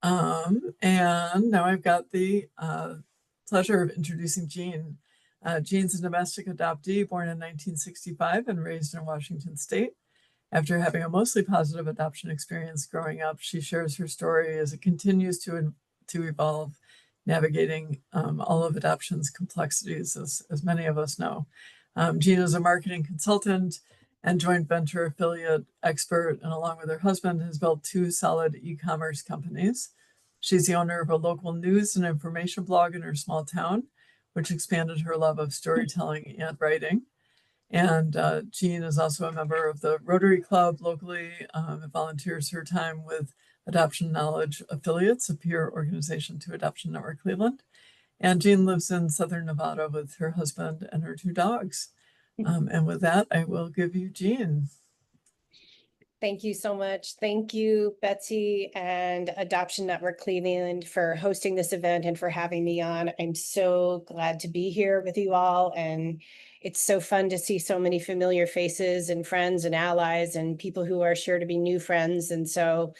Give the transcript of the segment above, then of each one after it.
And now I've got the pleasure of introducing Jean. Jean's a domestic adoptee born in 1965 and raised in Washington State. After having a mostly positive adoption experience growing up, she shares her story as it continues to evolve, navigating all of adoption's complexities, as many of us know. Jean is a marketing consultant and joint venture affiliate expert, and along with her husband, has built two solid e-commerce companies. She's the owner of a local news and information blog in her small town, which expanded her love of storytelling and writing. And Jean is also a member of the Rotary Club locally, and volunteers her time with Adoption Knowledge Affiliates, a peer organization to Adoption Network Cleveland. And Jean lives in Southern Nevada with her husband and her two dogs. And with that, I will give you Jean. Thank you so much. Thank you, Betsy and Adoption Network Cleveland, for hosting this event and for having me on. I'm so glad to be here with you all. And it's so fun to see so many familiar faces and friends and allies and people who are sure to be new friends. And so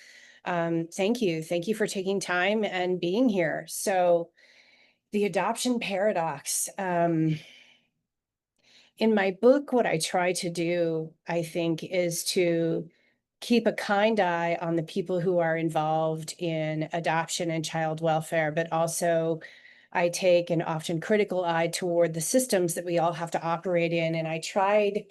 thank you. Thank you for taking time and being here. So the adoption paradox. In my book, what I try to do, I think, is to keep a kind eye on the people who are involved in adoption and child welfare, but also I take an often critical eye toward the systems that we all have to operate in. And I tried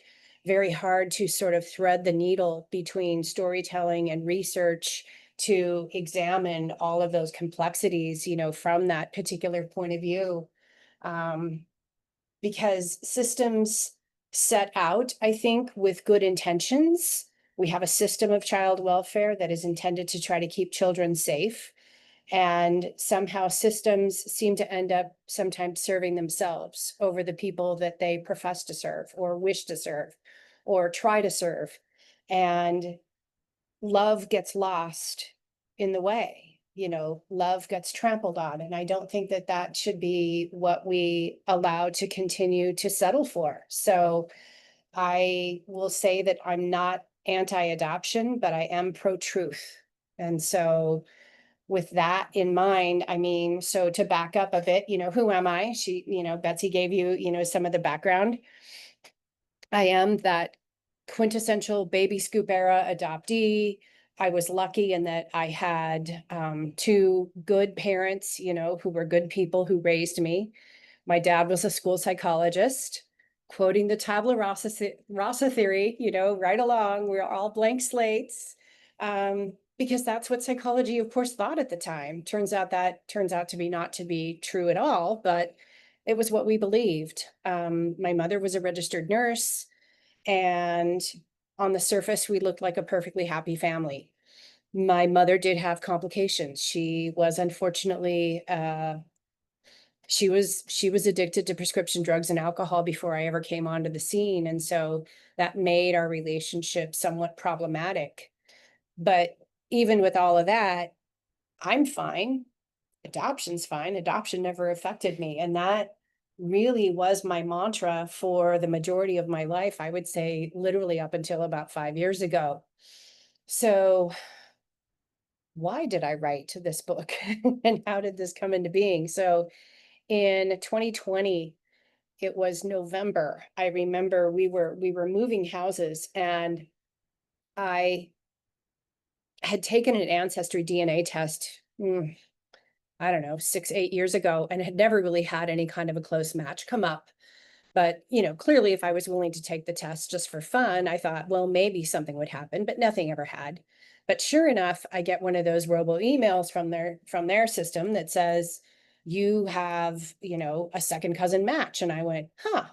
very hard to sort of thread the needle between storytelling and research to examine all of those complexities, from that particular point of view. Because systems set out, I think, with good intentions. We have a system of child welfare that is intended to try to keep children safe. And somehow systems seem to end up sometimes serving themselves over the people that they profess to serve or wish to serve or try to serve. And love gets lost in the way. Love gets trampled on. And I don't think that that should be what we allow to continue to settle for. So I will say that I'm not anti-adoption, but I am pro-truth. And so with that in mind, so to back up a bit, who am I? Betsy gave you, some of the background. I am that quintessential baby scoop era adoptee. I was lucky in that I had two good parents, who were good people who raised me. My dad was a school psychologist, quoting the tabula rasa theory, right along. We're all blank slates, because that's what psychology, of course, thought at the time. Turns out to be not to be true at all, but it was what we believed. My mother was a registered nurse, and on the surface, we looked like a perfectly happy family. My mother did have complications. She was unfortunately, she was addicted to prescription drugs and alcohol before I ever came onto the scene. And so that made our relationship somewhat problematic. But even with all of that, I'm fine. Adoption's fine. Adoption never affected me. And that really was my mantra for the majority of my life. I would say literally up until about 5 years ago. So why did I write this book and how did this come into being? So in 2020, it was November. I remember we were moving houses, and I had taken an ancestry DNA test, I don't know, 6-8 years ago, and had never really had any kind of a close match come up. But, clearly if I was willing to take the test just for fun, I thought, well, maybe something would happen, but nothing ever had. But sure enough, I get one of those robo emails from their system that says, you have, a second cousin match. And I went,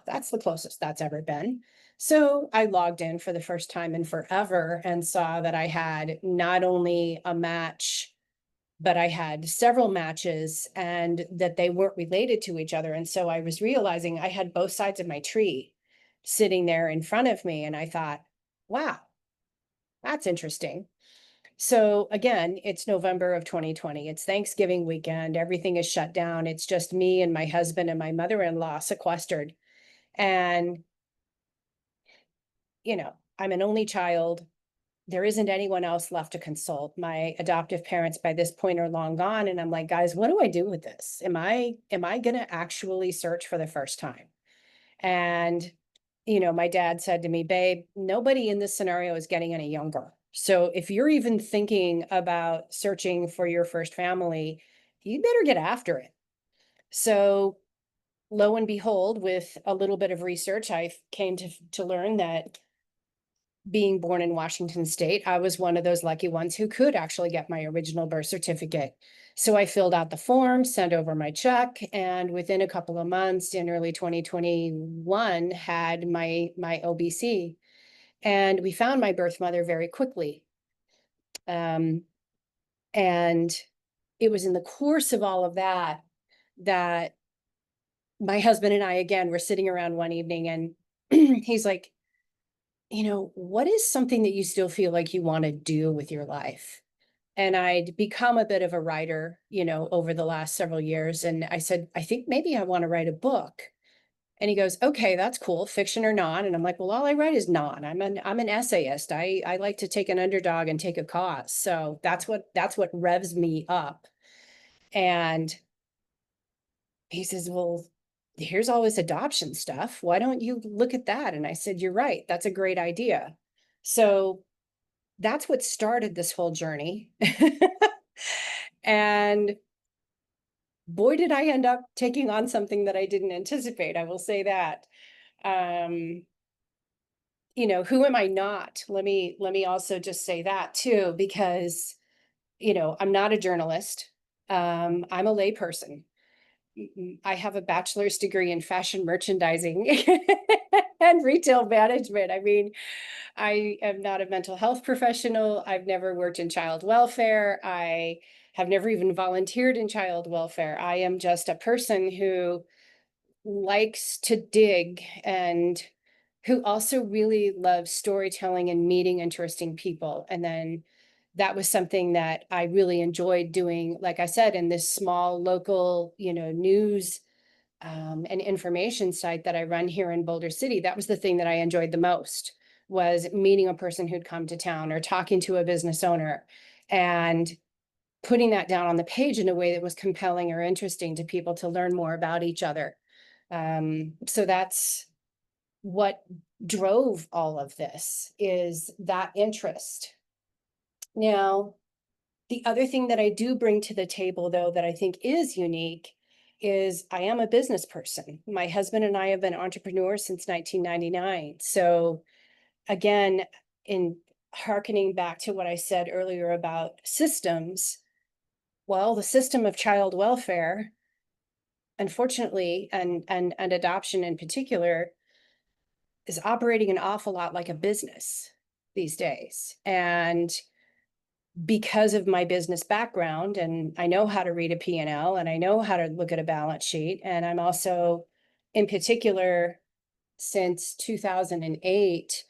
that's the closest that's ever been. So I logged in for the first time in forever and saw that I had not only a match, but I had several matches and that they weren't related to each other. And so I was realizing I had both sides of my tree sitting there in front of me. And I thought, wow, that's interesting. So again, it's November of 2020. It's Thanksgiving weekend. Everything is shut down. It's just me and my husband and my mother-in-law sequestered. And, I'm an only child. there isn't anyone else left to consult. My adoptive parents by this point are long gone. And I'm like, guys, what do I do with this? Am I going to actually search for the first time? And, my dad said to me, babe, nobody in this scenario is getting any younger. So if you're even thinking about searching for your first family, you better get after it. So lo and behold, with a little bit of research, I came to learn that being born in Washington State, I was one of those lucky ones who could actually get my original birth certificate. So I filled out the form, sent over my check, and within a couple of months in early 2021 had my OBC. And we found my birth mother very quickly. And it was in the course of all of that that my husband and I again were sitting around one evening, and he's like, what is something that you still feel like you want to do with your life? And I'd become a bit of a writer, over the last several years. And I said, I think maybe I want to write a book. And he goes, okay, that's cool, fiction or non. And I'm like, well, all I write is non. I'm an essayist. I like to take an underdog and take a cause. So that's what revs me up. And he says, well, here's all this adoption stuff. Why don't you look at that? And I said, you're right. That's a great idea. So that's what started this whole journey. And boy, did I end up taking on something that I didn't anticipate. I will say that. Um, who am I not? Let me also just say that too, because, I'm not a journalist. I'm a lay person. I have a bachelor's degree in fashion merchandising and retail management. I mean, I am not a mental health professional. I've never worked in child welfare. I have never even volunteered in child welfare. I am just a person who likes to dig and who also really loves storytelling and meeting interesting people. And then that was something that I really enjoyed doing, like I said, in this small local, news and information site that I run here in Boulder City. That was the thing that I enjoyed the most, was meeting a person who'd come to town or talking to a business owner and putting that down on the page in a way that was compelling or interesting to people to learn more about each other. So that's what drove all of this, is that interest. Now, the other thing that I do bring to the table, though, that I think is unique is I am a business person. My husband and I have been entrepreneurs since 1999. So again, in hearkening back to what I said earlier about systems, well, the system of child welfare, unfortunately, and adoption in particular, is operating an awful lot like a business these days. And because of my business background, and I know how to read a P&L, and I know how to look at a balance sheet, and I'm also, in particular, since 2008,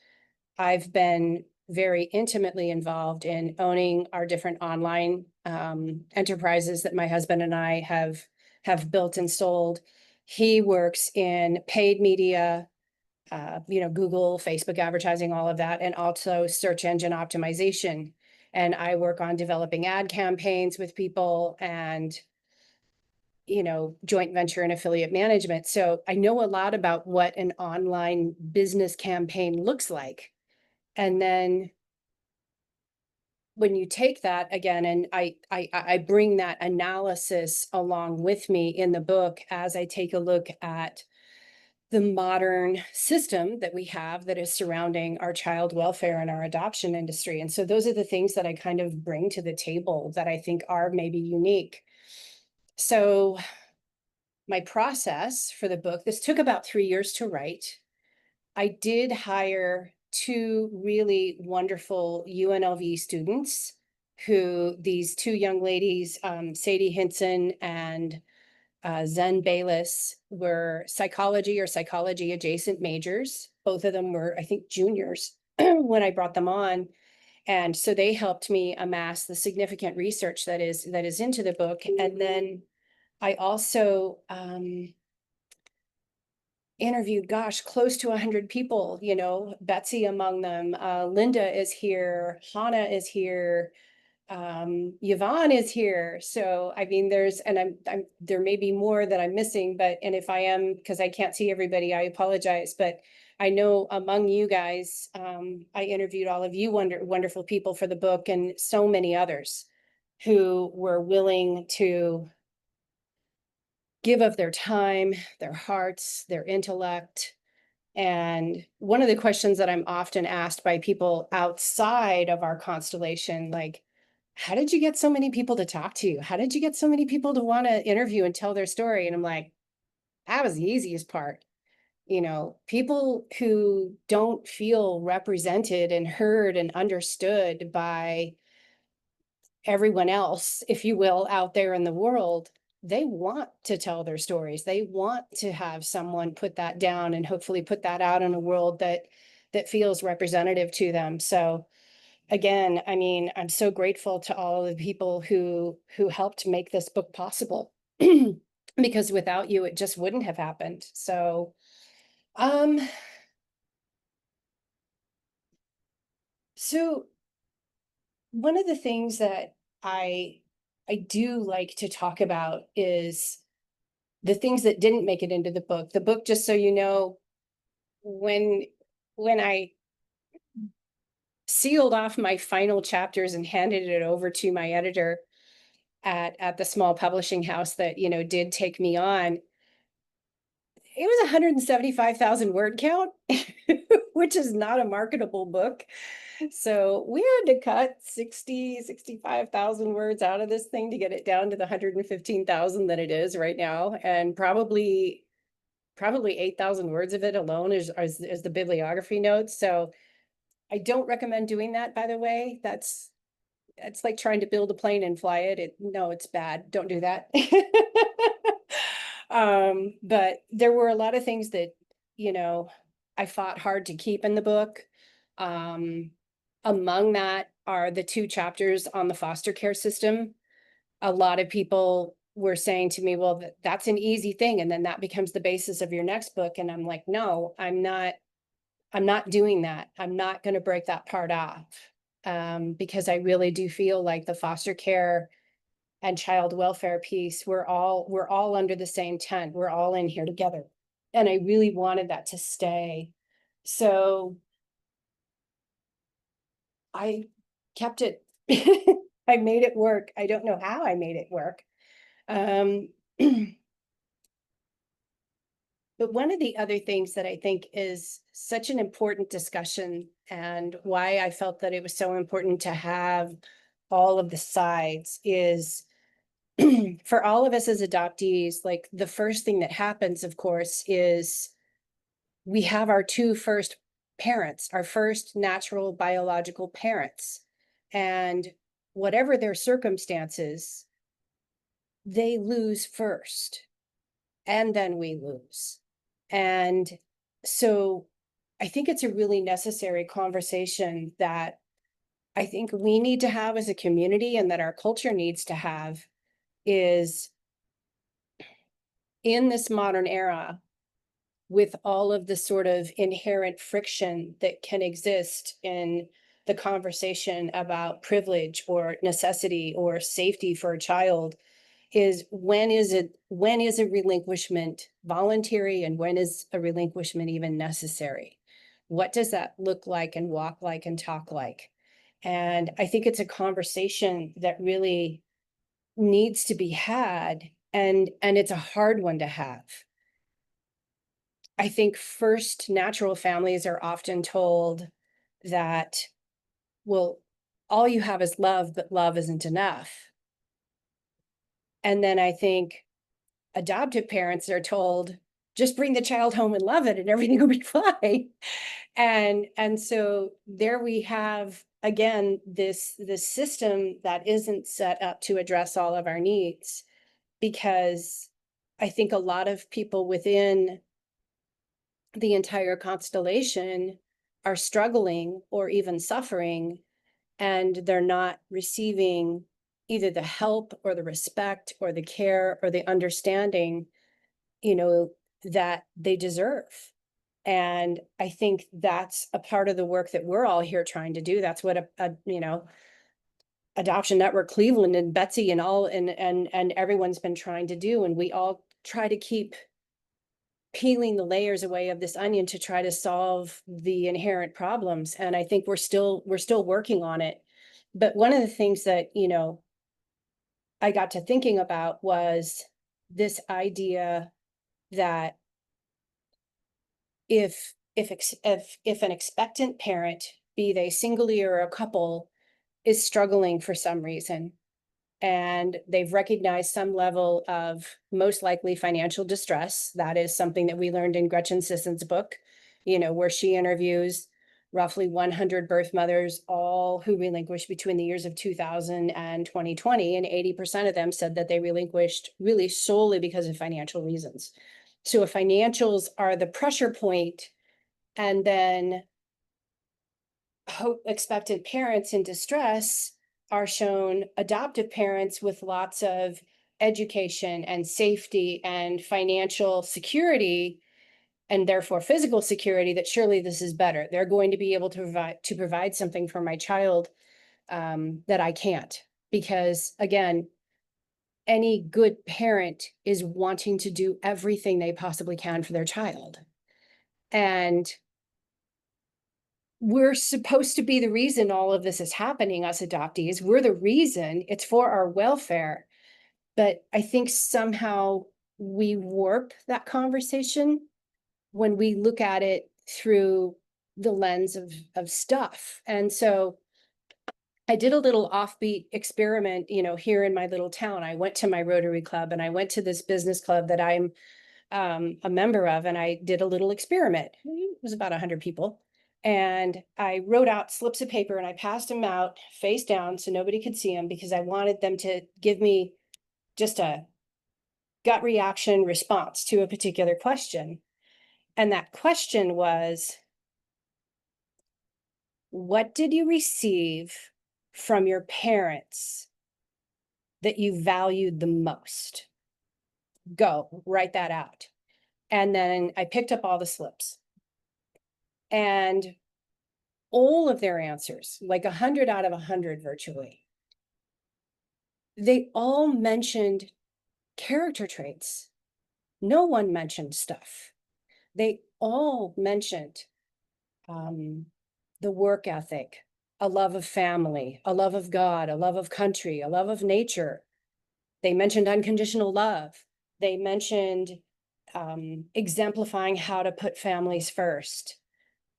I've been very intimately involved in owning our different online enterprises that my husband and I have built and sold. He works in paid media, Google, Facebook advertising, all of that, and also search engine optimization. And I work on developing ad campaigns with people and, joint venture and affiliate management. So I know a lot about what an online business campaign looks like. And then when you take that again, and I bring that analysis along with me in the book as I take a look at the modern system that we have that is surrounding our child welfare and our adoption industry. And so those are the things that I kind of bring to the table that I think are maybe unique. So my process for the book, this took about 3 years to write. I did hire two really wonderful UNLV students, these two young ladies, Sadie Hinson and Zen Bayless, were psychology or psychology adjacent majors. Both of them were, I think, juniors when I brought them on. And so they helped me amass the significant research that is into the book. And then I also interviewed, gosh, close to 100 people, you know, Betsy among them. Linda is here, Hannah is here, Yvonne is here. So, I mean, and there may be more that I'm missing, and if I am, because I can't see everybody, I apologize. But I know among you guys, I interviewed all of you wonderful people for the book, and so many others who were willing to give of their time, their hearts, their intellect. And one of the questions that I'm often asked by people outside of our constellation, like, how did you get so many people to talk to you? How did you get so many people to want to interview and tell their story? And I'm like, that was the easiest part. You know, people who don't feel represented and heard and understood by everyone else, if you will, out there in the world, they want to tell their stories. They want to have someone put that down and hopefully put that out in a world that feels representative to them. So again, I mean, I'm so grateful to all of the people who helped make this book possible. Because without you, it just wouldn't have happened. So um so one of the things that I I do like to talk about is the things that didn't make it into the book. The book, just so you know, when I sealed off my final chapters and handed it over to my editor at the small publishing house that, you know, did take me on, it was 175,000 word count, which is not a marketable book. So we had to cut 65,000 words out of this thing to get it down to the 115,000 that it is right now. And probably 8,000 words of it alone is the bibliography notes. So I don't recommend doing that, by the way. It's like trying to build a plane and fly it. No, it's bad. Don't do that. But there were a lot of things that, you know, I fought hard to keep in the book. Um, Among that are the 2 chapters on the foster care system. A lot of people were saying to me, well, that's an easy thing. And then that becomes the basis of your next book. And I'm like, no, I'm not doing that. I'm not going to break that part off. Because I really do feel like the foster care and child welfare piece, we're all under the same tent. We're all in here together. And I really wanted that to stay. So I kept it. I made it work. I don't know how I made it work. Um, but one of the other things that I think is such an important discussion, and why I felt that it was so important to have all of the sides, is for all of us as adoptees, like the first thing that happens, of course, is we have our 2 first parents, our first natural biological parents. And whatever their circumstances, they lose first, and then we lose. And so I think it's a really necessary conversation that I think we need to have as a community, and that our culture needs to have, is in this modern era, with all of the sort of inherent friction that can exist in the conversation about privilege or necessity or safety for a child, is when is a relinquishment voluntary, and when is a relinquishment even necessary? What does that look like and walk like and talk like? And I think it's a conversation that really needs to be had, and it's a hard one to have. I think first natural families are often told that, well, all you have is love, but love isn't enough. And then I think adoptive parents are told, just bring the child home and love it and everything will be fine. And so there we have again this system that isn't set up to address all of our needs, because I think a lot of people within the entire constellation are struggling or even suffering, and they're not receiving either the help or the respect or the care or the understanding, you know, that they deserve. And I think that's a part of the work that we're all here trying to do. That's what Adoption Network Cleveland and Betsy and all and everyone's been trying to do. And we all try to keep peeling the layers away of this onion to try to solve the inherent problems. And I think we're still working on it. But one of the things that, I got to thinking about was this idea that if an expectant parent, be they singly or a couple, is struggling for some reason, and they've recognized some level of most likely financial distress. That is something that we learned in Gretchen Sisson's book, where she interviews roughly 100 birth mothers, all who relinquished between the years of 2000 and 2020, and 80% of them said that they relinquished really solely because of financial reasons. So if financials are the pressure point, and then expectant parents in distress are shown adoptive parents with lots of education and safety and financial security, and therefore physical security, that surely this is better. They're going to be able to provide something for my child that I can't. Because again, any good parent is wanting to do everything they possibly can for their child. And we're supposed to be the reason all of this is happening, us adoptees. We're the reason. It's for our welfare. But I think somehow we warp that conversation when we look at it through the lens of stuff. And so I did a little offbeat experiment, here in my little town. I went to my Rotary Club and I went to this business club that I'm a member of, and I did a little experiment. It was about 100 people. And I wrote out slips of paper and I passed them out face down so nobody could see them, because I wanted them to give me just a gut reaction response to a particular question. And that question was, what did you receive from your parents that you valued the most? Go, write that out. And then I picked up all the slips. And all of their answers, like 100 out of 100 virtually, they all mentioned character traits. No one mentioned stuff. They all mentioned the work ethic, a love of family, a love of God, a love of country, a love of nature. They mentioned unconditional love. They mentioned exemplifying how to put families first,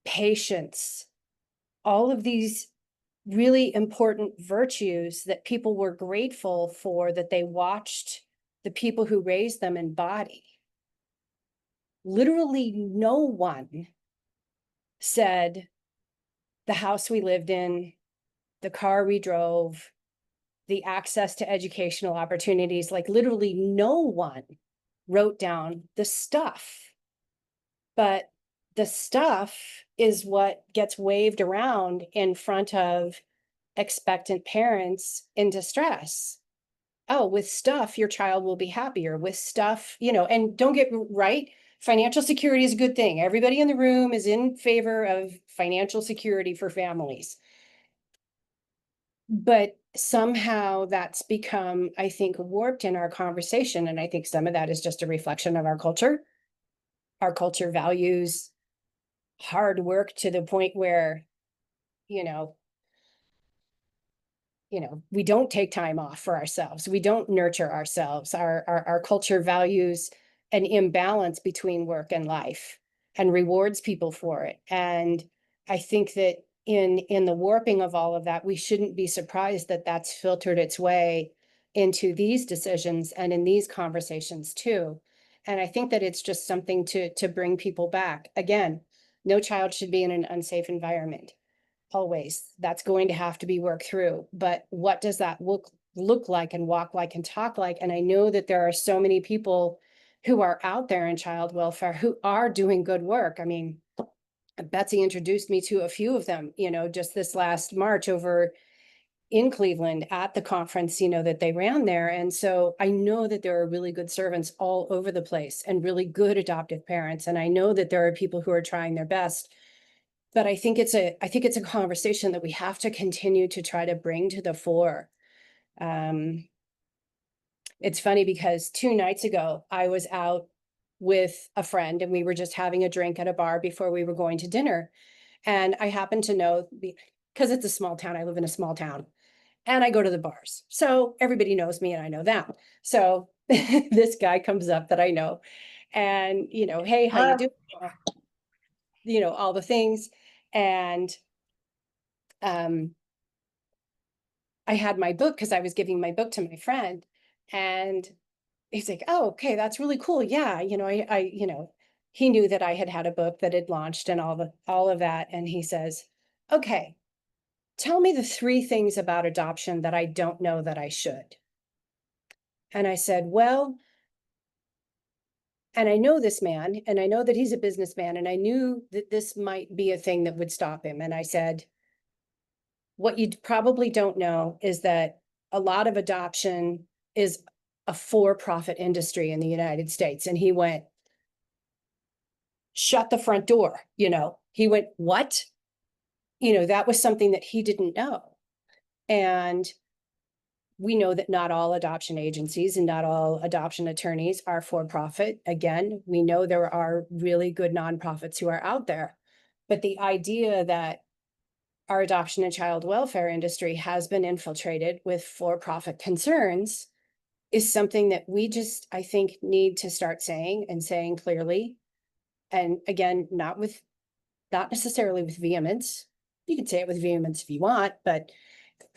patience, all of these really important virtues that people were grateful for, that they watched the people who raised them embody. Literally no one said the house we lived in, the car we drove, the access to educational opportunities. Like literally no one wrote down the stuff. But the stuff is what gets waved around in front of expectant parents in distress. Oh, with stuff, your child will be happier. With stuff, and don't get right, financial security is a good thing. Everybody in the room is in favor of financial security for families. But somehow that's become, I think, warped in our conversation. And I think some of that is just a reflection of our culture. Our culture values hard work to the point where, you know, we don't take time off for ourselves. We don't nurture ourselves. Our culture values an imbalance between work and life and rewards people for it. And I think that in the warping of all of that, we shouldn't be surprised that that's filtered its way into these decisions and in these conversations too. And I think that it's just something to bring people back. Again, no child should be in an unsafe environment. Always. That's going to have to be worked through. But what does that look like and walk like and talk like? And I know that there are so many people who are out there in child welfare who are doing good work. I mean, Betsy introduced me to a few of them, just this last March, over in Cleveland at the conference, that they ran there. And so I know that there are really good servants all over the place and really good adoptive parents. And I know that there are people who are trying their best. But I think it's a conversation that we have to continue to try to bring to the fore. It's funny because 2 nights ago, I was out with a friend and we were just having a drink at a bar before we were going to dinner. And I happen to know, because it's a small town, I live in a small town, and I go to the bars. So everybody knows me and I know them. So this guy comes up that I know and, hey, how you doing? All the things. And I had my book because I was giving my book to my friend. And he's like, oh, okay, that's really cool. Yeah. He knew that I had a book that had launched and all of that. And he says, okay, tell me the 3 things about adoption that I don't know that I should. And I said, well, and I know this man, and I know that he's a businessman, and I knew that this might be a thing that would stop him. And I said, what you probably don't know is that a lot of adoption is a for-profit industry in the United States. And he went, shut the front door. He went, what? That was something that he didn't know. And we know that not all adoption agencies and not all adoption attorneys are for profit. Again, we know there are really good nonprofits who are out there. But the idea that our adoption and child welfare industry has been infiltrated with for-profit concerns is something that we just, I think, need to start saying and saying clearly. And again, not necessarily with vehemence. You can say it with vehemence if you want, but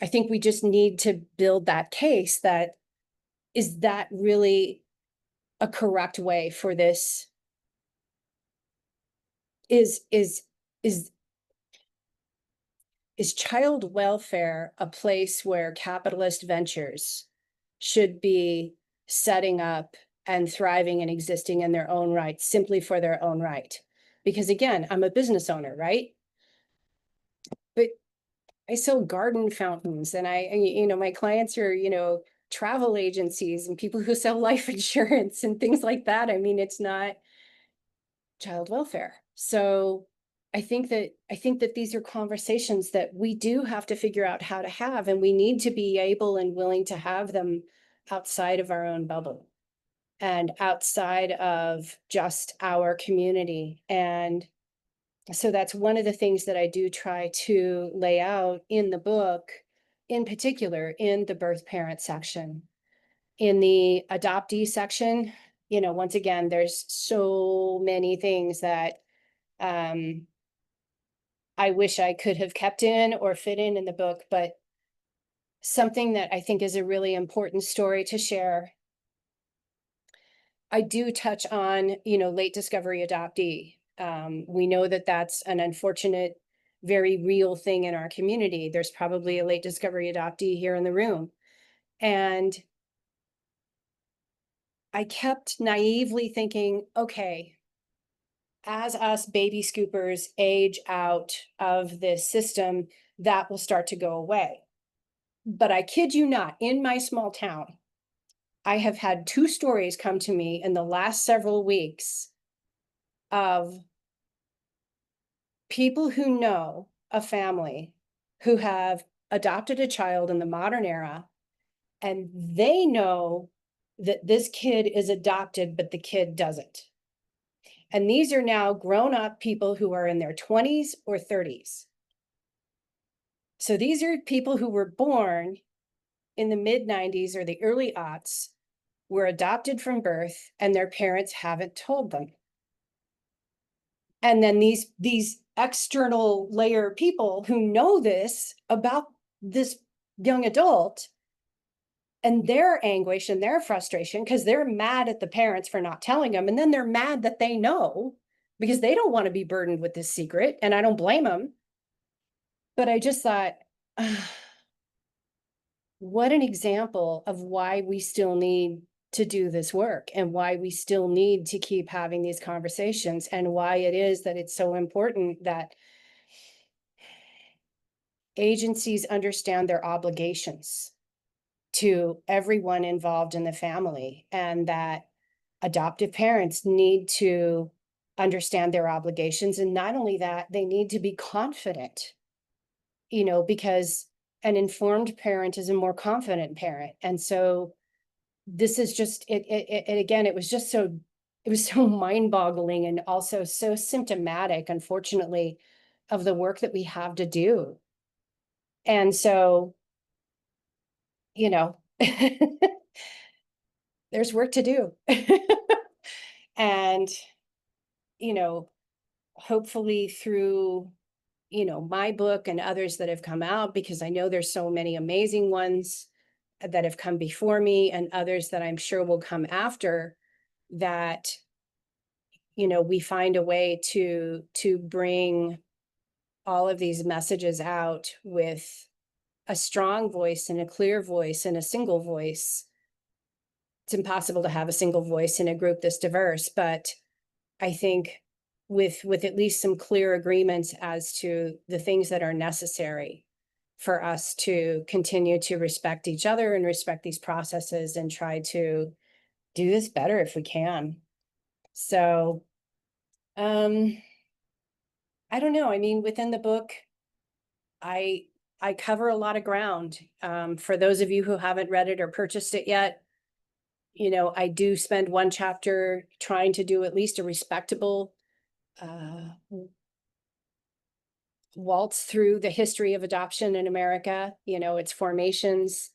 I think we just need to build that case that is that really a correct way for this? Is child welfare a place where capitalist ventures should be setting up and thriving and existing in their own right, simply for their own right? Because again, I'm a business owner, right? But I sell garden fountains and my clients are, travel agencies and people who sell life insurance and things like that. I mean, it's not child welfare. So I think that these are conversations that we do have to figure out how to have, and we need to be able and willing to have them outside of our own bubble and outside of just our community. And so that's one of the things that I do try to lay out in the book, in particular in the birth parent section. In the adoptee section, once again, there's so many things that I wish I could have kept in or fit in the book, but something that I think is a really important story to share. I do touch on, late discovery adoptee. We know that that's an unfortunate, very real thing in our community. There's probably a late discovery adoptee here in the room. And I kept naively thinking, okay, as us baby scoopers age out of this system, that will start to go away. But I kid you not, in my small town, I have had 2 stories come to me in the last several weeks of people who know a family who have adopted a child in the modern era, and they know that this kid is adopted, but the kid doesn't. And these are now grown-up people who are in their 20s or 30s. So these are people who were born in the mid-90s or the early aughts, were adopted from birth, and their parents haven't told them. And then these external layer people who know this about this young adult and their anguish and their frustration, because they're mad at the parents for not telling them, and then they're mad that they know because they don't want to be burdened with this secret, and I don't blame them. But I just thought, what an example of why we still need to do this work and why we still need to keep having these conversations, and why it is that it's so important that agencies understand their obligations to everyone involved in the family, and that adoptive parents need to understand their obligations. And not only that, they need to be confident, because an informed parent is a more confident parent. And so this is just it again, it was just so it was so mind-boggling, and also so symptomatic, unfortunately, of the work that we have to do. And so, you know, there's work to do. And, you know, hopefully through, my book and others that have come out, because I know there's so many amazing ones that have come before me and others that I'm sure will come after, that, we find a way to bring all of these messages out with a strong voice and a clear voice and a single voice. It's impossible to have a single voice in a group this diverse, but I think with at least some clear agreements as to the things that are necessary for us to continue to respect each other and respect these processes and try to do this better if we can. So, I don't know. I mean, within the book, I I cover a lot of ground. For those of you who haven't read it or purchased it yet, I do spend one chapter trying to do at least a respectable uh, waltz through the history of adoption in America, its formations.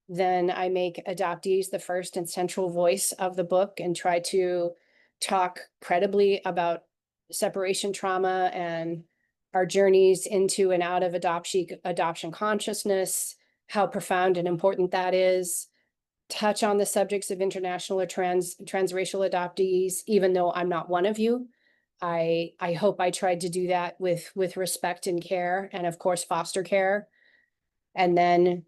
Then I make adoptees the first and central voice of the book and try to talk credibly about separation trauma and our journeys into and out of adoption consciousness, how profound and important that is. Touch on the subjects of international or transracial adoptees, even though I'm not one of you. I hope I tried to do that with respect and care, and of course foster care. And then,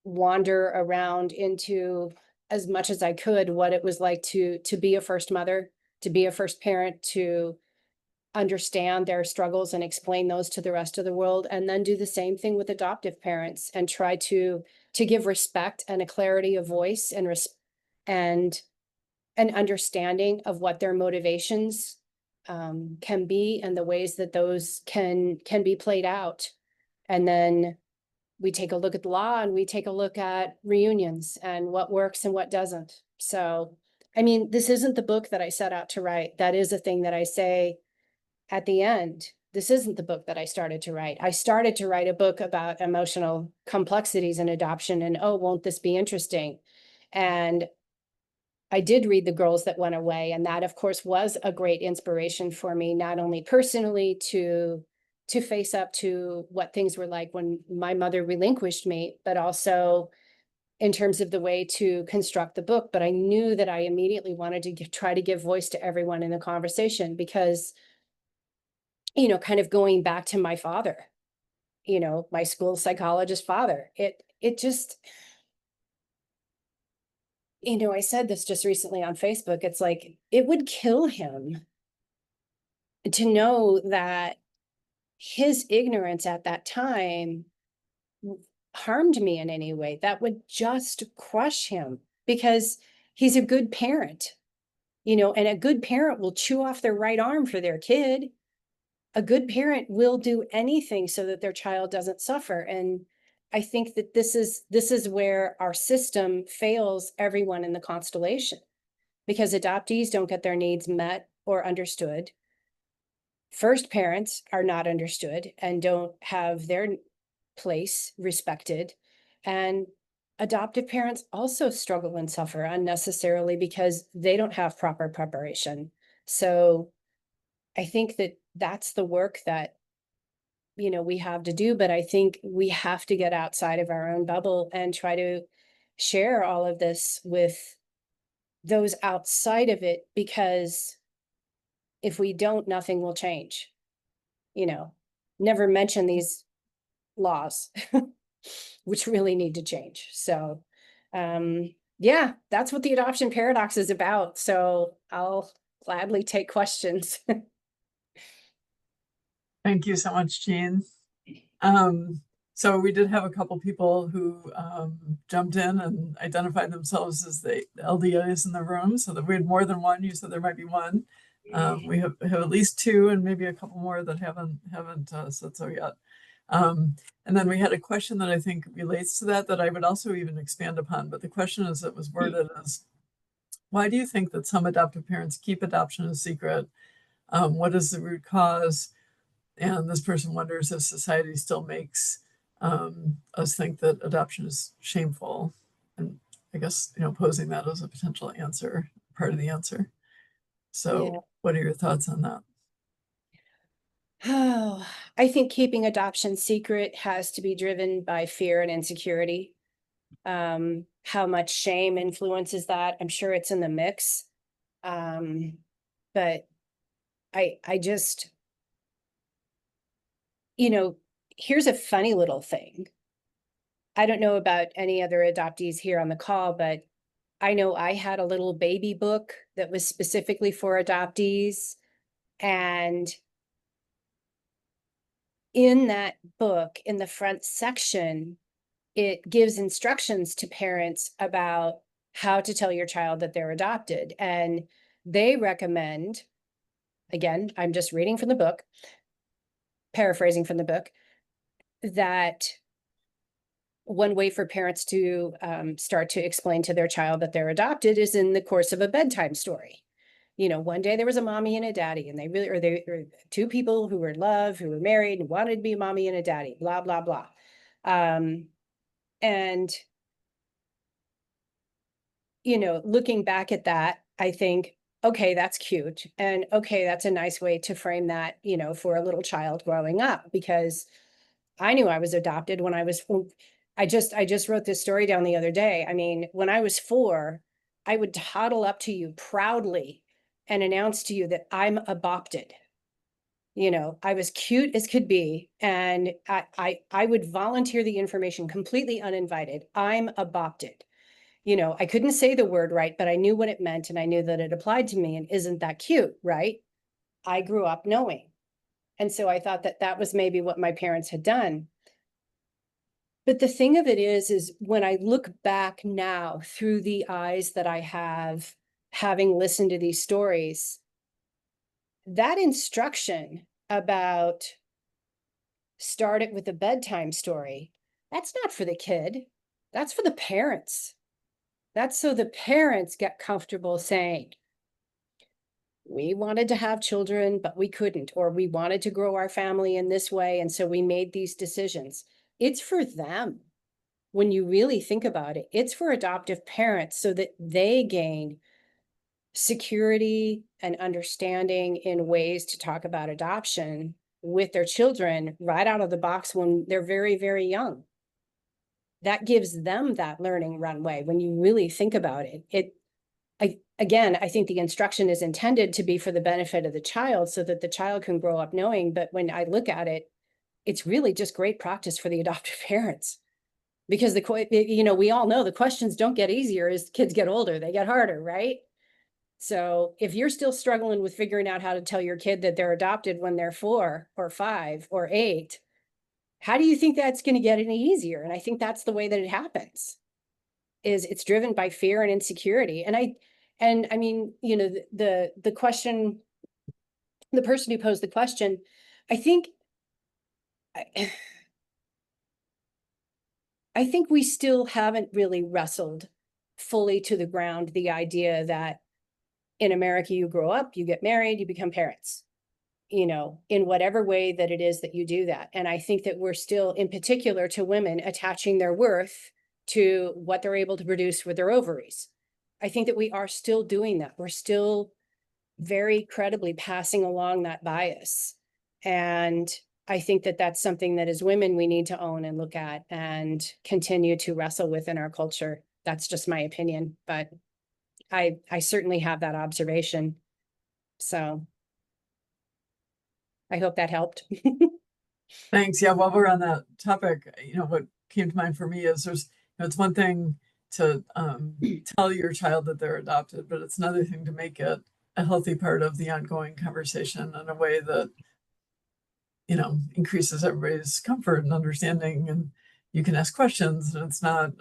wander around into, as much as I could, what it was like to be a first mother, to be a first parent, to understand their struggles and explain those to the rest of the world, and then do the same thing with adoptive parents and try to give respect and a clarity of voice and an understanding of what their motivations can be, and the ways that those can be played out. And then we take a look at the law, and we take a look at reunions and what works and what doesn't. So, I mean, this isn't the book that I set out to write. That is a thing that I say at the end. This isn't the book that I started to write. I started to write a book about emotional complexities in adoption, and oh, won't this be interesting? And I did read The Girls That Went Away, and that, of course, was a great inspiration for me, not only personally to face up to what things were like when my mother relinquished me, but also in terms of the way to construct the book. But I knew that I immediately wanted to try to give voice to everyone in the conversation, because, kind of going back to my father, my school psychologist father, it just, I said this just recently on Facebook. It's like, it would kill him to know that his ignorance at that time harmed me in any way. That would just crush him, because he's a good parent, and a good parent will chew off their right arm for their kid. A good parent will do anything so that their child doesn't suffer. And I think that this is where our system fails everyone in the constellation, because adoptees don't get their needs met or understood. First parents are not understood and don't have their place respected. And adoptive parents also struggle and suffer unnecessarily because they don't have proper preparation. So I think that that's the work that, we have to do. But I think we have to get outside of our own bubble and try to share all of this with those outside of it, because if we don't, nothing will change. Never mention these laws, which really need to change. So, yeah, that's what the adoption paradox is about. So I'll gladly take questions. Thank you so much, Jean. So we did have a couple people who jumped in and identified themselves as the LDAs in the room, so that we had more than one. You said there might be one. We have at least two, and maybe a couple more that haven't said so yet. And then we had a question that I think relates to that I would also even expand upon. But the question as it was worded is, why do you think that some adoptive parents keep adoption a secret? What is the root cause? And this person wonders if society still makes us think that adoption is shameful. And I guess, posing that as a potential answer, part of the answer. Yeah. So what are your thoughts on that? Oh, I think keeping adoption secret has to be driven by fear and insecurity. How much shame influences that? I'm sure it's in the mix. But I just, you know, here's a funny little thing. I don't know about any other adoptees here on the call, but I know I had a little baby book that was specifically for adoptees. And in that book, in the front section, it gives instructions to parents about how to tell your child that they're adopted. And they recommend, again, I'm just reading from the book, paraphrasing from the book, that one way for parents to start to explain to their child that they're adopted is in the course of a bedtime story. One day there was a mommy and a daddy, and they were two people who were in love, who were married and wanted to be a mommy and a daddy, blah, blah, blah. And looking back at that, I think, okay, that's cute. And okay, that's a nice way to frame that, for a little child growing up, because I knew I was adopted when I just wrote this story down the other day. I mean, when I was 4, I would toddle up to you proudly and announce to you that I'm adopted. I was cute as could be. And I would volunteer the information completely uninvited. I'm adopted. I couldn't say the word right, but I knew what it meant and I knew that it applied to me. And isn't that cute, right? I grew up knowing. And so I thought that that was maybe what my parents had done. But the thing of it is when I look back now through the eyes that I have, having listened to these stories, that instruction about start it with a bedtime story, that's not for the kid. That's for the parents. That's so the parents get comfortable saying, we wanted to have children, but we couldn't, or we wanted to grow our family in this way. And so we made these decisions. It's for them. When you really think about it, it's for adoptive parents so that they gain security and understanding in ways to talk about adoption with their children right out of the box when they're very, very young. That gives them that learning runway. When you really think about it, I think the instruction is intended to be for the benefit of the child so that the child can grow up knowing. But when I look at it, it's really just great practice for the adoptive parents. Because we all know the questions don't get easier as kids get older, they get harder, right? So if you're still struggling with figuring out how to tell your kid that they're adopted when they're 4 or 5 or 8, how do you think that's going to get any easier? And I think that's the way that it happens, is it's driven by fear and insecurity. And I mean, the question, the person who posed the question, I think I think we still haven't really wrestled fully to the ground the idea that in America, you grow up, you get married, you become parents, in whatever way that it is that you do that. And I think that we're still, in particular to women, attaching their worth to what they're able to produce with their ovaries. I think that we are still doing that. We're still very credibly passing along that bias. And I think that that's something that as women, we need to own and look at and continue to wrestle with in our culture. That's just my opinion, but I certainly have that observation. So I hope that helped. Thanks. Yeah, while we're on that topic, what came to mind for me is it's one thing to tell your child that they're adopted, but it's another thing to make it a healthy part of the ongoing conversation in a way that increases everybody's comfort and understanding, and you can ask questions and it's not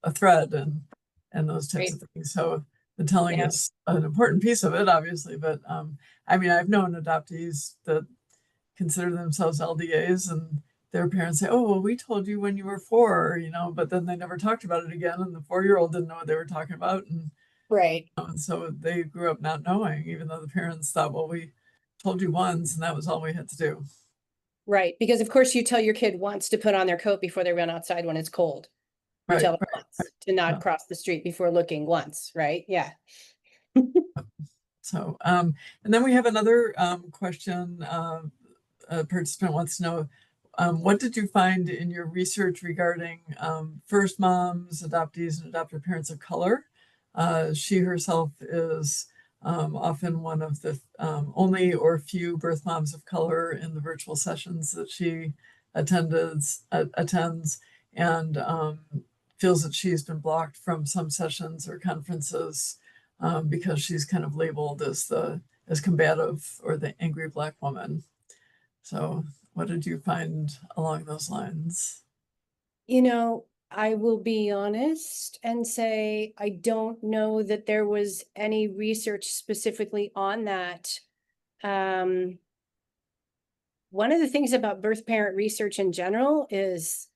a threat and those types Right. of things. So the telling Yeah. is an important piece of it, obviously, but I mean, I've known adoptees that consider themselves LDAs and their parents say, oh, well, we told you when you were 4, but then they never talked about it again. And the 4-year-old didn't know what they were talking about. Right. And so they grew up not knowing, even though the parents thought, well, we told you once and that was all we had to do. Right. Because of course you tell your kid once to put on their coat before they run outside when it's cold. You Right, tell them right. once to not Yeah. cross the street before looking once, right? Yeah. So, and then we have another question. A participant wants to know, what did you find in your research regarding first moms, adoptees, and adoptive parents of color? She herself is often one of the only or few birth moms of color in the virtual sessions that she attends, and feels that she's been blocked from some sessions or conferences because she's kind of labeled as combative or the angry Black woman. So, what did you find along those lines? I will be honest and say I don't know that there was any research specifically on that. Um, one of the things about birth parent research in general is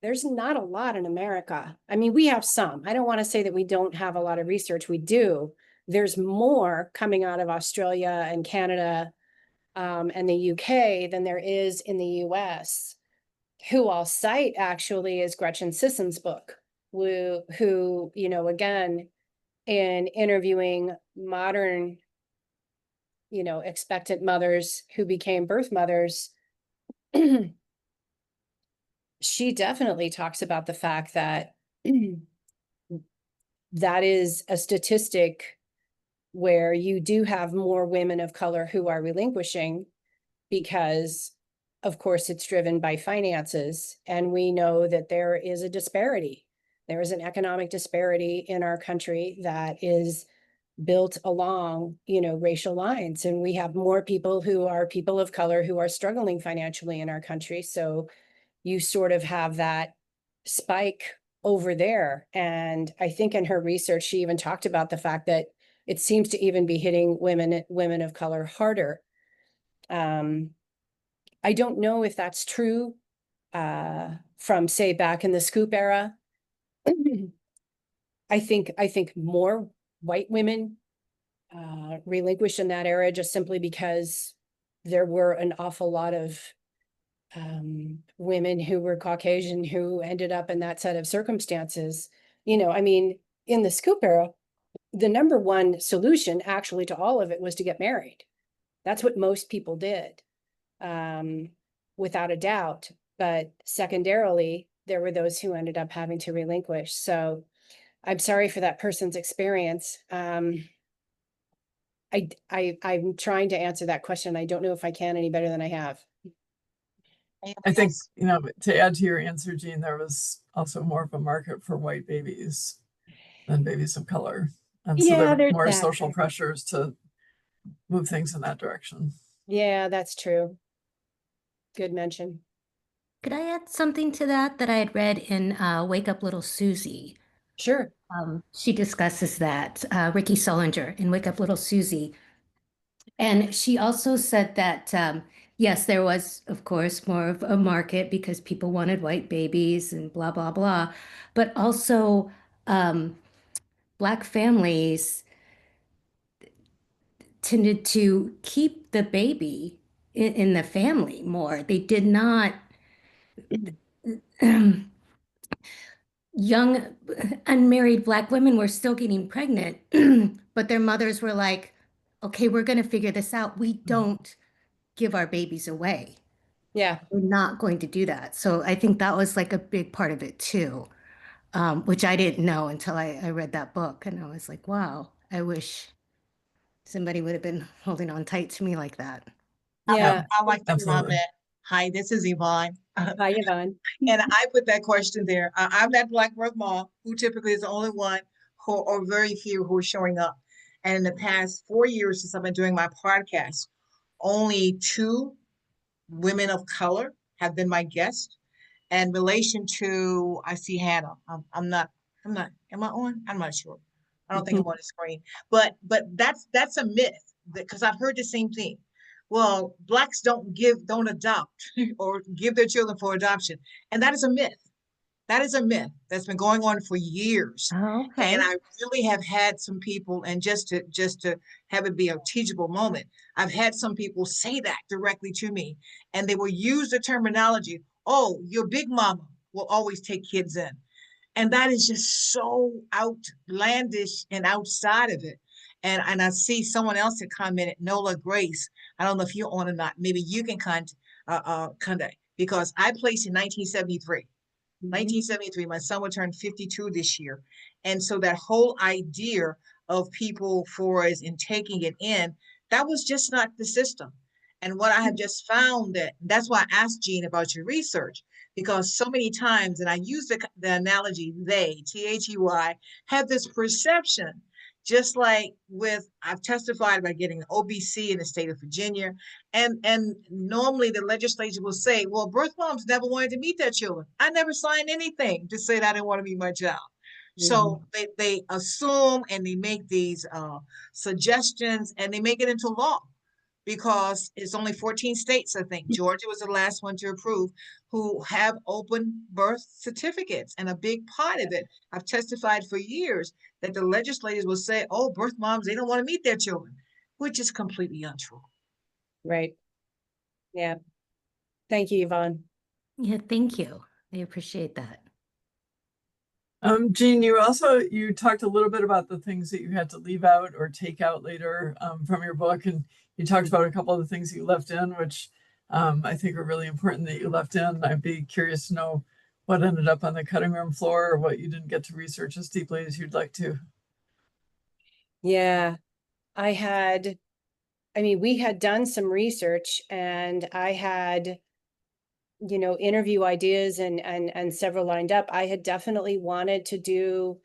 there's not a lot in America. I mean, we have some. I don't want to say that we don't have a lot of research. We do. There's more coming out of Australia and Canada and the UK than there is in the US. Who I'll cite actually is Gretchen Sisson's book, who again, in interviewing modern, expectant mothers who became birth mothers, she definitely talks about the fact that that is a statistic where you do have more women of color who are relinquishing because, of course, it's driven by finances. And we know that there is a disparity. There is an economic disparity in our country that is built along, racial lines. And we have more people who are people of color who are struggling financially in our country. So you sort of have that spike over there. And I think in her research, she even talked about the fact that it seems to even be hitting women of color harder. I don't know if that's true from say back in the scoop era. I think more white women relinquished in that era just simply because there were an awful lot of women who were Caucasian who ended up in that set of circumstances. I mean, in the scoop era, the number one solution actually to all of it was to get married. That's what most people did, without a doubt. But secondarily, there were those who ended up having to relinquish. So I'm sorry for that person's experience. I'm trying to answer that question. I don't know if I can any better than I have. I think, to add to your answer, Jean, there was also more of a market for white babies than babies of color. And so there Yeah, were there's more that. social pressures to move things in that direction. Yeah, that's true. Good mention. Could I add something to that I had read in Wake Up Little Susie? Sure. She discusses that, Ricky Solinger in Wake Up Little Susie. And she also said that, yes, there was, of course, more of a market because people wanted white babies and blah, blah, blah. But also, Black families tended to keep the baby in the family more. They did not. Young unmarried Black women were still getting pregnant, but their mothers were like, okay, we're going to figure this out. We don't give our babies away. Yeah. We're not going to do that. So I think that was like a big part of it too, which I didn't know until I read that book. And I was like, wow, I wish somebody would have been holding on tight to me like that. Yeah. I like to Absolutely. comment. Hi, this is Yvonne. Hi, Yvonne. And I put that question there. I'm that Black birth mom who typically is the only one who, or very few who are showing up. And in the past 4 years since I've been doing my podcast, only 2 women of color have been my guests. And relation to, I see Hannah. I'm not, am I on? I'm not sure. I don't think I'm on the screen. But that's a myth because I've heard the same thing. Well, blacks don't adopt or give their children for adoption. And that is a myth. That is a myth that's been going on for years. Oh, okay. And I really have had some people, and just to have it be a teachable moment, I've had some people say that directly to me, and they will use the terminology, "Oh, your big mama will always take kids in," and that is just so outlandish and outside of it. And I see someone else that commented, Nola Grace. I don't know if you're on or not. Maybe you can contact because I placed in 1973. 1973, my son would turn 52 this year. And so that whole idea of people for us in taking it in, that was just not the system. And what I have just found that's why I asked Jean about your research, because so many times, and I use the analogy, they, THEY, have this perception, just like I've testified about getting an OBC in the state of Virginia. And normally the legislature will say, well, birth moms never wanted to meet their children. I never signed anything to say that I didn't want to meet my child. So they assume and they make these suggestions and they make it into law because it's only 14 states, I think. Georgia was the last one to approve, who have open birth certificates. And a big part of it, I've testified for years that the legislators will say, oh, birth moms, they don't want to meet their children, which is completely untrue. Right. Yeah. Thank you, Yvonne. Yeah, thank you. I appreciate that. Jean, you talked a little bit about the things that you had to leave out or take out later from your book, and you talked about a couple of the things you left in, which I think are really important that you left in. I'd be curious to know what ended up on the cutting room floor or what you didn't get to research as deeply as you'd like to. Yeah, we had done some research and I had, interview ideas and several lined up. I had definitely wanted to do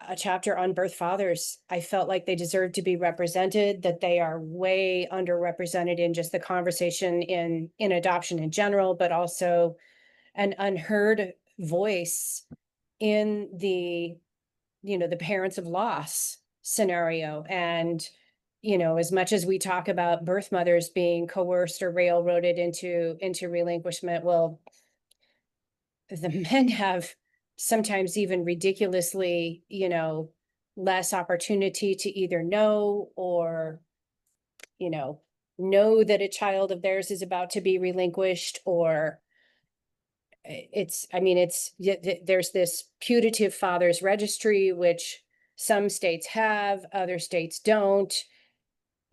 a chapter on birth fathers. I felt like they deserved to be represented, that they are way underrepresented in just the conversation in adoption in general, but also an unheard voice in the parents of loss scenario. And as much as we talk about birth mothers being coerced or railroaded into relinquishment, well, the men have sometimes even ridiculously, less opportunity to either know or, know that a child of theirs is about to be relinquished, or there's this putative fathers registry, which some states have, other states don't.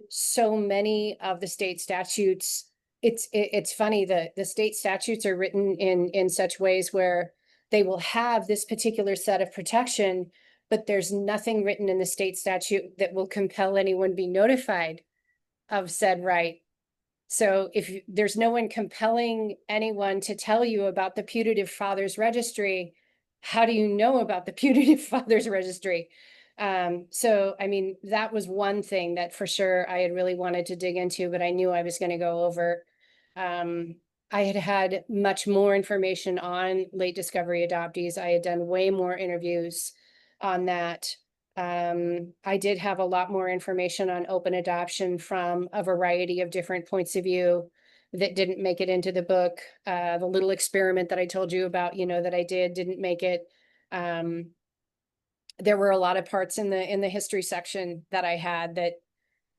So many of the state statutes, it's funny, the state statutes are written in such ways where they will have this particular set of protection, but there's nothing written in the state statute that will compel anyone be notified of said right. So if there's no one compelling anyone to tell you about the putative fathers registry, how do you know about the putative fathers registry? So, that was one thing that for sure I had really wanted to dig into, but I knew I was going to go over. I had much more information on late discovery adoptees. I had done way more interviews on that. I did have a lot more information on open adoption from a variety of different points of view that didn't make it into the book. The little experiment that I told you about, that I didn't make it. There were a lot of parts in the history section that I had that,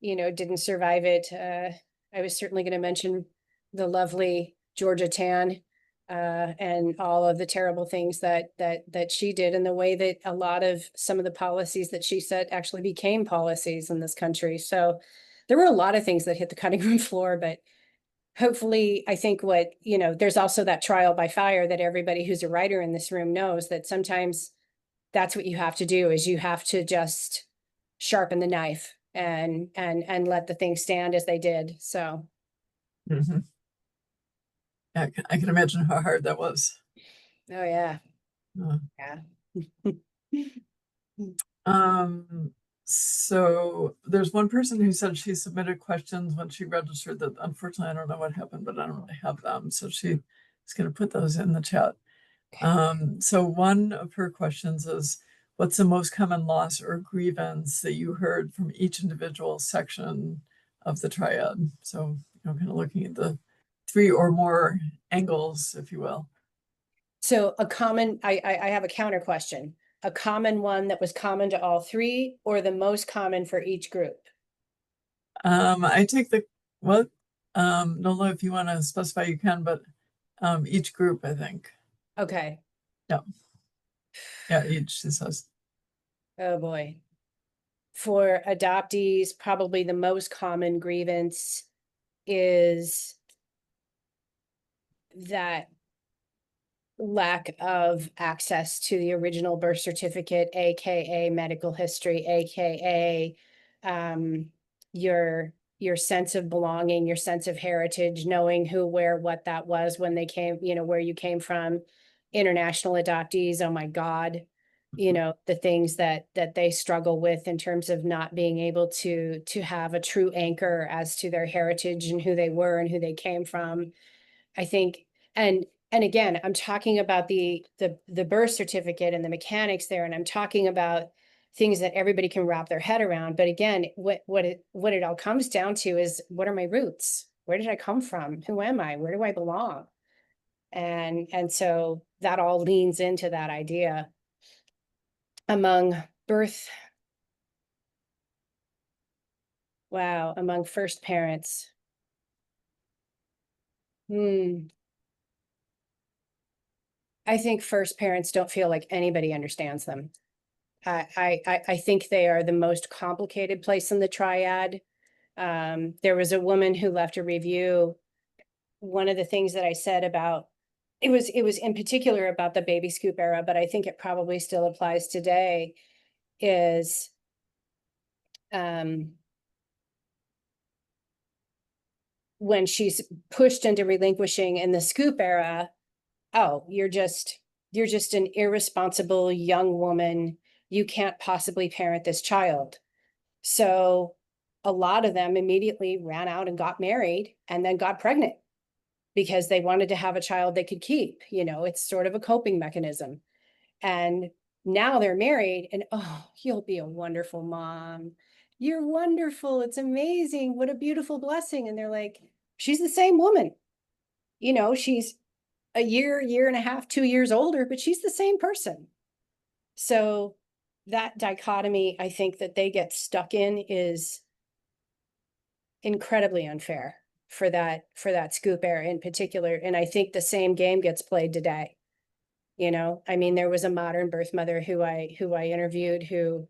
didn't survive it. I was certainly going to mention the lovely Georgia Tan, and all of the terrible things that she did, and the way that a lot of some of the policies that she set actually became policies in this country. So there were a lot of things that hit the cutting room floor, but hopefully, I think there's also that trial by fire that everybody who's a writer in this room knows, that sometimes that's what you have to do, is you have to just sharpen the knife and let the things stand as they did. So. Mm-hmm. Yeah, I can imagine how hard that was. Oh yeah. Uh, Yeah. So there's one person who said she submitted questions when she registered that unfortunately I don't know what happened, but I don't really have them. So she is going to put those in the chat. So one of her questions is, what's the most common loss or grievance that you heard from each individual section of the triad? So, kind of looking at the 3 or more angles, if you will. So a common, I have a counter question. A common one that was common to all 3, or the most common for each group? I take Nola, if you want to specify, you can, but each group, I think. Okay. Yeah, each, she says. Oh, boy. For adoptees, probably the most common grievance is that lack of access to the original birth certificate, AKA medical history, AKA your sense of belonging, your sense of heritage, knowing who, where, what that was when they came, where you came from. International adoptees, oh my God, the things that they struggle with in terms of not being able to have a true anchor as to their heritage and who they were and who they came from. I think, and again, I'm talking about the birth certificate and the mechanics there, and I'm talking about things that everybody can wrap their head around. But again, what it all comes down to is, what are my roots? Where did I come from? Who am I? Where do I belong? And so that all leans into that idea. Among first parents. I think first parents don't feel like anybody understands them. I think they are the most complicated place in the triad. There was a woman who left a review. One of the things that I said about it was in particular about the baby scoop era, but I think it probably still applies today, is when she's pushed into relinquishing in the scoop era, oh, you're just an irresponsible young woman. You can't possibly parent this child. So a lot of them immediately ran out and got married and then got pregnant because they wanted to have a child they could keep. It's sort of a coping mechanism. And now they're married and, oh, you'll be a wonderful mom. You're wonderful. It's amazing. What a beautiful blessing. And they're like, she's the same woman. She's a year and a half, 2 years older, but she's the same person. So that dichotomy, I think, that they get stuck in is incredibly unfair for that scoop era in particular. And I think the same game gets played today. There was a modern birth mother who I interviewed who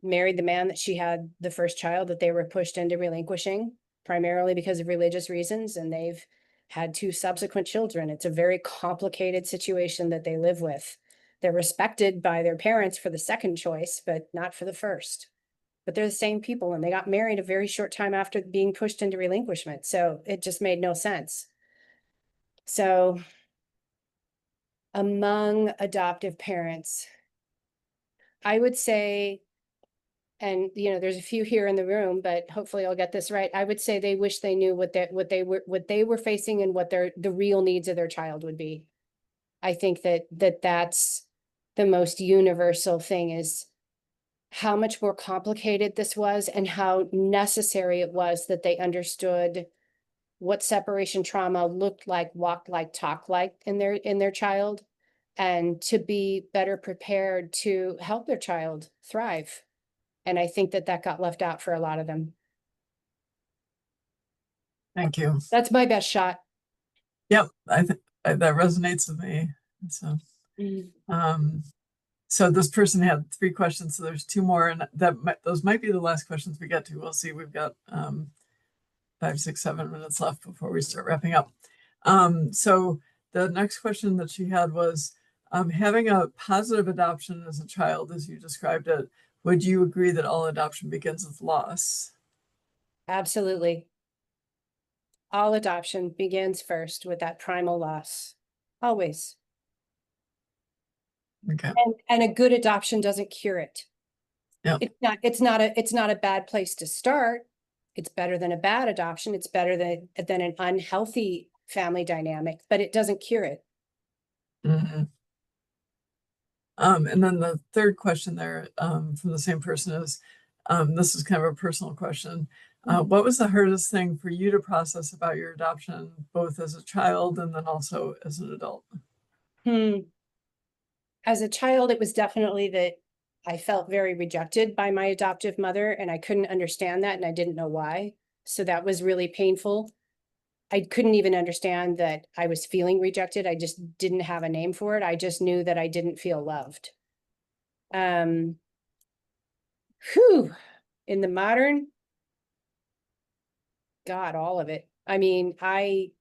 married the man that she had the first child that they were pushed into relinquishing, primarily because of religious reasons, and they've had 2 subsequent children. It's a very complicated situation that they live with. They're respected by their parents for the second choice, but not for the first. But they're the same people, and they got married a very short time after being pushed into relinquishment. So it just made no sense. So among adoptive parents, I would say, and there's a few here in the room, but hopefully I'll get this right. I would say they wish they knew what they were facing and what the real needs of their child would be. I think that's the most universal thing, is how much more complicated this was and how necessary it was that they understood what separation trauma looked like, walked like, talked like in their child, and to be better prepared to help their child thrive. And I think that got left out for a lot of them. Thank you. That's my best shot. Yep, I think that resonates with me. So, so this person had 3 questions, so there's 2 more, and those might be the last questions we get to. We'll see. We've got 5, 6, 7 minutes left before we start wrapping up. So the next question that she had was, having a positive adoption as a child, as you described it, would you agree that all adoption begins with loss? Absolutely. All adoption begins first with that primal loss. Always. Okay. And a good adoption doesn't cure it. Yeah. It's not a bad place to start. It's better than a bad adoption. It's better than an unhealthy family dynamic, but it doesn't cure it. Mhm. And then the third question there, from the same person is, this is kind of a personal question. What was the hardest thing for you to process about your adoption, both as a child and then also as an adult? As a child, it was definitely that I felt very rejected by my adoptive mother, and I couldn't understand that, and I didn't know why. So that was really painful. I couldn't even understand that I was feeling rejected. I just didn't have a name for it. I just knew that I didn't feel loved. Whew, in the modern, God, all of it. I mean, I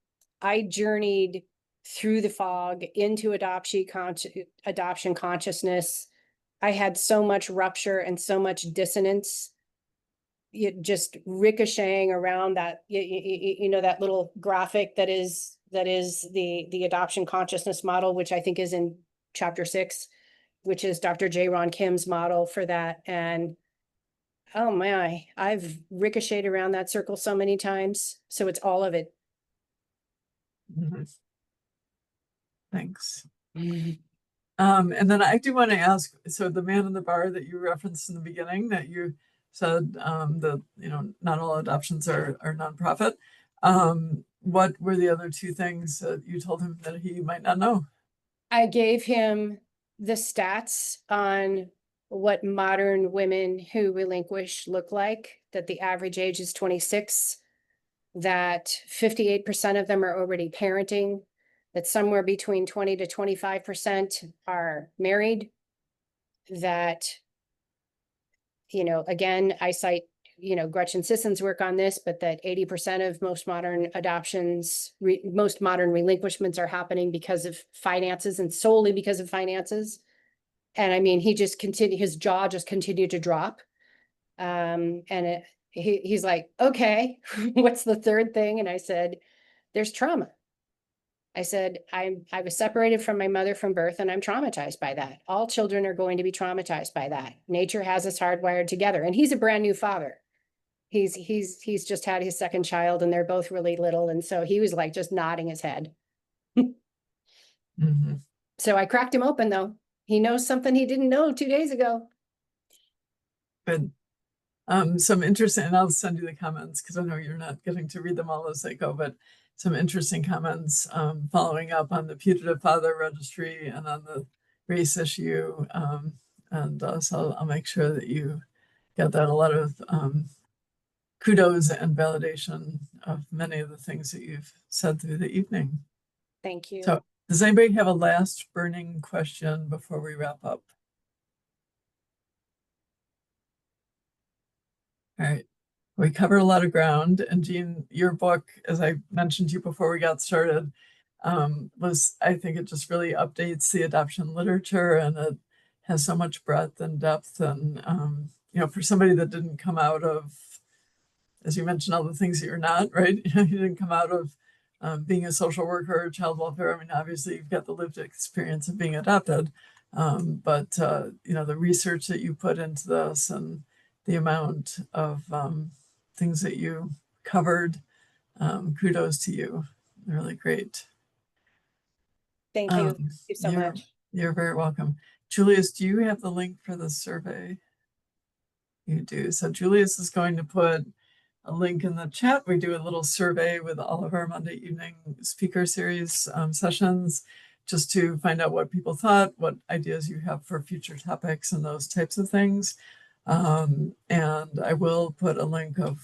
journeyed through the fog into adoption consciousness. I had so much rupture and so much dissonance, just ricocheting around that, that little graphic that is the adoption consciousness model, which I think is in chapter 6, which is Dr. J. Ron Kim's model for that. And oh my, I've ricocheted around that circle so many times. So it's all of it. Mhm. Thanks. And then I do want to ask, so the man in the bar that you referenced in the beginning, that you said that, not all adoptions are nonprofit. What were the other two things that you told him that he might not know? I gave him the stats on what modern women who relinquish look like, that the average age is 26, that 58% of them are already parenting, that somewhere between 20 to 25% are married, that, again, I cite, Gretchen Sisson's work on this, but that 80% of most modern adoptions, most modern relinquishments are happening because of finances and solely because of finances. And I mean, his jaw just continued to drop. And he's like, okay, what's the third thing? And I said, there's trauma. I said, I was separated from my mother from birth, and I'm traumatized by that. All children are going to be traumatized by that. Nature has us hardwired together. And he's a brand new father. He's just had his second child, and they're both really little. And so he was like just nodding his head. Mm-hmm. So I cracked him open, though. He knows something he didn't know 2 days ago. Good. Some interesting, and I'll send you the comments because I know you're not getting to read them all as they go, but some interesting comments following up on the putative father registry and on the race issue. So I'll make sure that you get that. A lot of kudos and validation of many of the things that you've said through the evening. Thank you. So does anybody have a last burning question before we wrap up? All right. We covered a lot of ground, and Jean, your book, as I mentioned to you before we got started, I think it just really updates the adoption literature, and it has so much breadth and depth. And, for somebody that didn't come out of, as you mentioned, all the things that you're not, right? You didn't come out of being a social worker or child welfare. I mean, obviously you've got the lived experience of being adopted, but the research that you put into this and the amount of things that you covered, kudos to you. Really great. Thank you. Thank you so much. You're very welcome. Julius, do you have the link for the survey? You do. So Julius is going to put a link in the chat. We do a little survey with all of our Monday evening speaker series sessions, just to find out what people thought, what ideas you have for future topics and those types of things. And I will put a link of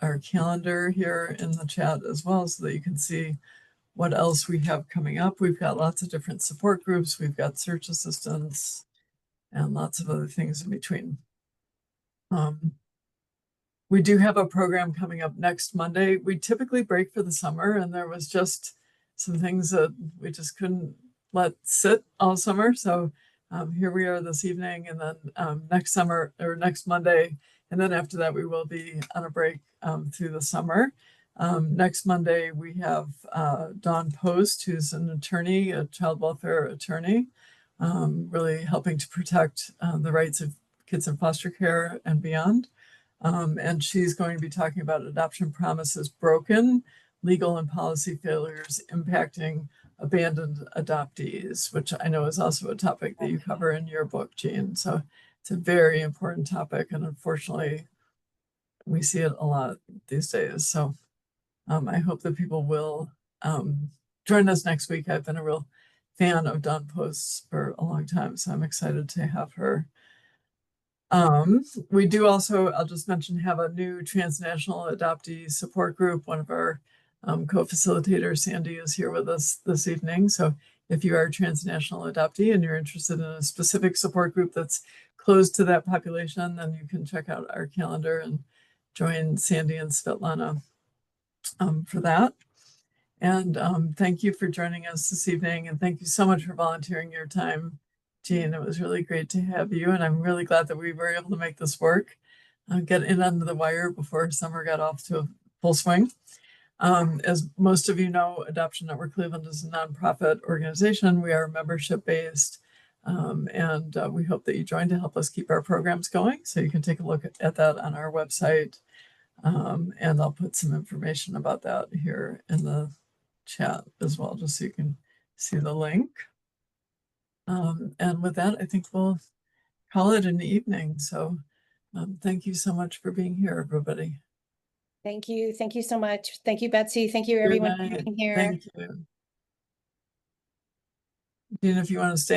our calendar here in the chat as well, so that you can see what else we have coming up. We've got lots of different support groups. We've got search assistants and lots of other things in between. We do have a program coming up next Monday. We typically break for the summer, and there was just some things that we just couldn't let sit all summer. So here we are this evening, and then next Monday, and then after that we will be on a break through the summer. Next Monday we have Dawn Post, who's an attorney, a child welfare attorney, really helping to protect the rights of kids in foster care and beyond. And she's going to be talking about adoption promises broken, legal and policy failures impacting abandoned adoptees, which I know is also a topic that you cover in your book, Jean. So it's a very important topic, and unfortunately, we see it a lot these days. So I hope that people will join us next week. I've been a real fan of Dawn Post's for a long time, so I'm excited to have her. We do also, I'll just mention, have a new transnational adoptee support group. One of our co-facilitators, Sandy, is here with us this evening. So if you are a transnational adoptee and you're interested in a specific support group that's close to that population, then you can check out our calendar and join Sandy and Svetlana for that. And thank you for joining us this evening. And thank you so much for volunteering your time, Jean. It was really great to have you. And I'm really glad that we were able to make this work, get in under the wire before summer got off to a full swing. As most of you know, Adoption Network Cleveland is a nonprofit organization. We are membership based. And we hope that you join to help us keep our programs going. So you can take a look at that on our website. And I'll put some information about that here in the chat as well, just so you can see the link. And with that, I think we'll call it an evening. So thank you so much for being here, everybody. Thank you. Thank you so much. Thank you, Betsy. Thank you, Good everyone, for night. being here. Thank you. Jean, if you want to stay